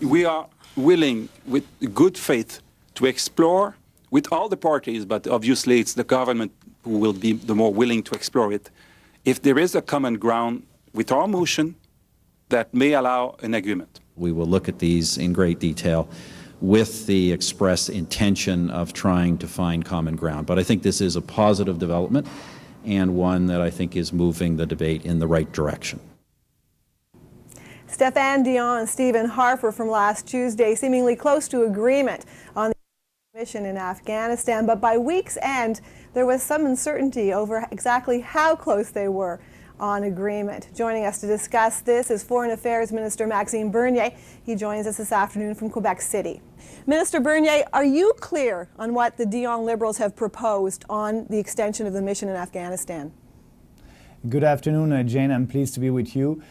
We are willing, with good faith, to explore with all the parties, but obviously it's the government who will be the more willing to explore it, if there is a common ground with our motion that may allow an agreement. We will look at these in great detail with the express intention of trying to find common ground. But I think this is a positive development and one that I think is moving the debate in the right direction. Stéphane Dion and Stephen Harper from last Tuesday seemingly close to agreement on the mission in Afghanistan, but by week's end there was some uncertainty over exactly how close they were on agreement. Joining us to discuss this is Foreign Affairs Minister Maxime Bernier. He joins us this afternoon from Quebec City. Minister Bernier, are you clear on what the Dion Liberals have proposed on the extension of the mission in Afghanistan? Good afternoon, Jane. I'm pleased to be with you.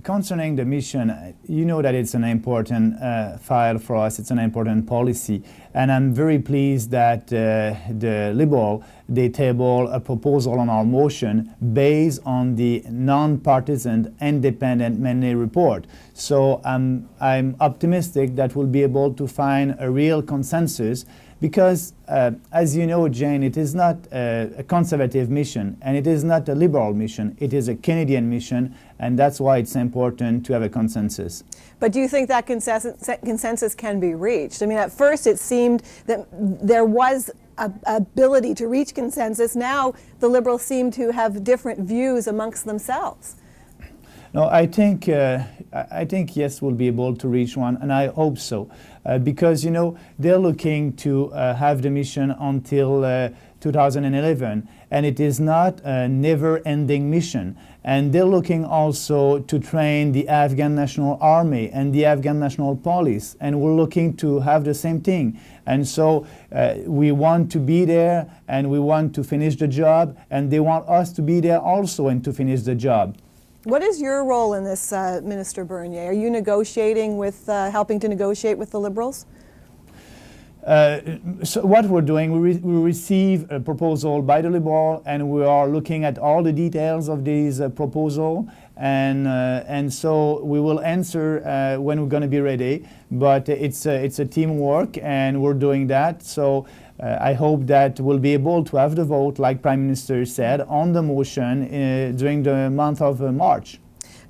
Concerning the mission, you know that it's an important file for us, it's an important policy, and I'm very pleased that the Liberal, they table a proposal on our motion based on the non-partisan independent Bernier report. So I'm optimistic that we'll be able to find a real consensus because, as you know, Jane, it is not a conservative mission and it is not a liberal mission. It is a Canadian mission, and that's why it's important to have a consensus. But do you think that consensus can be reached? I mean, at first it seemed that there was an ability to reach consensus. Now the Liberals seem to have different views amongst themselves. No, I think yes, we'll be able to reach one, and I hope so, because you know they're looking to have the mission until 2011, and it is not a never-ending mission. And they're looking also to train the Afghan National Army and the Afghan National Police, and we're looking to have the same thing. And so we want to be there, and we want to finish the job, and they want us to be there also and to finish the job. What is your role in this, Minister Bernier? Are you negotiating with, helping to negotiate with the Liberals? So what we're doing, we receive a proposal by the Liberal, and we are looking at all the details of this proposal, and so we will answer when we're going to be ready. But it's a teamwork, and we're doing that. So I hope that we'll be able to have the vote, like Prime Minister said, on the motion during the month of March.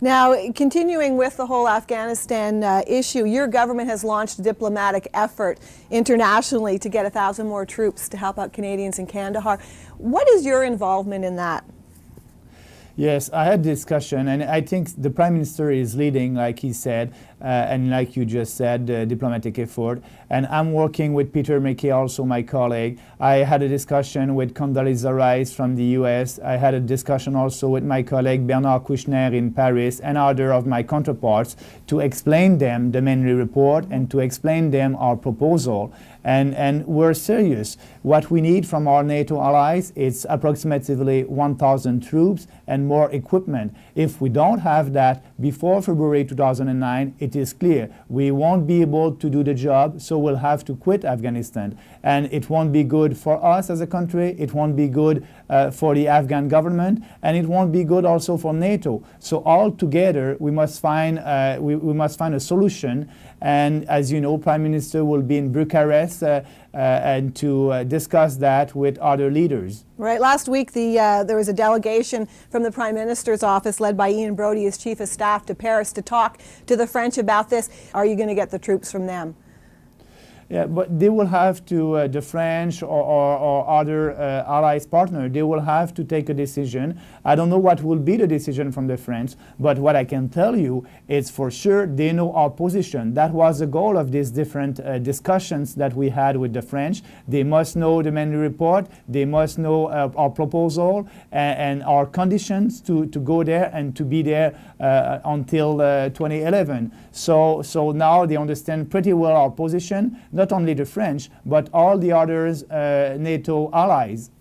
Now, continuing with the whole Afghanistan issue, your government has launched a diplomatic effort internationally to get 1,000 more troops to help out Canadians in Kandahar. What is your involvement in that? Yes, I had discussion, and I think the Prime Minister is leading, like he said, and like you just said, the diplomatic effort. And I'm working with Peter McKay, also my colleague. I had a discussion with Condoleezza Rice from the US. I had a discussion also with my colleague Bernard Kouchner in Paris and other of my counterparts to explain them the Bernier report and to explain them our proposal. And we're serious. What we need from our NATO allies is approximately 1,000 troops and more equipment. If we don't have that before February 2009, it is clear we won't be able to do the job, so we'll have to quit Afghanistan. And it won't be good for us as a country, it won't be good for the Afghan government, and it won't be good also for NATO. So all together, we must find a solution. And as you know, Prime Minister will be in Bucharest and to discuss that with other leaders. Right. Last week, there was a delegation from the Prime Minister's office led by Ian Brody as Chief of Staff to Paris to talk to the French about this. Are you going to get the troops from them? Yeah, but they will have to, the French or other allies partner, they will have to take a decision. I don't know what will be the decision from the French, but what I can tell you is for sure they know our position. That was the goal of these different discussions that we had with the French. They must know the Bernier report, they must know our proposal and our conditions to go there and to be there until 2011. So now they understand pretty well our position. Not only the French, but all the others NATO allies.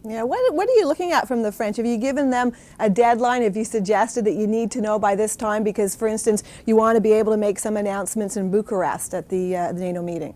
Yeah, what are you looking at from the French? Have you given them a deadline? Have you suggested that you need to know by this time? Because, for instance, you want to be able to make some announcements in Bucharest at the NATO meeting.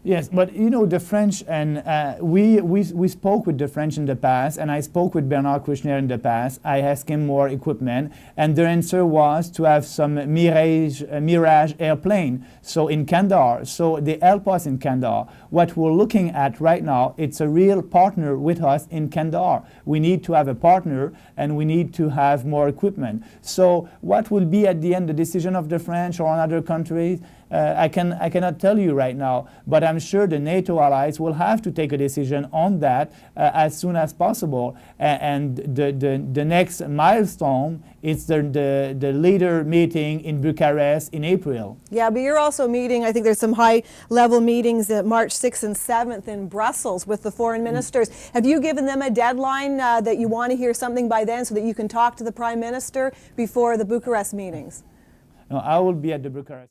Yes, but you know, the French, and we spoke with the French in the past, and I spoke with Bernard Kouchner in the past. I asked him more equipment, and their answer was to have some Mirage airplane, so in Kandahar. So they help us in Kandahar. What we're looking at right now, it's a real partner with us in Kandahar. We need to have a partner, and we need to have more equipment. So what will be at the end the decision of the French or other countries? I cannot tell you right now, but I'm sure the NATO allies will have to take a decision on that as soon as possible. And the next milestone is the leader meeting in Bucharest in April. Yeah, but you're also meeting, I think there's some high-level meetings at March 6th and 7th in Brussels with the foreign ministers. Have you given them a deadline that you want to hear something by then so that you can talk to the Prime Minister before the Bucharest meetings? No, I will be at the Bucharest.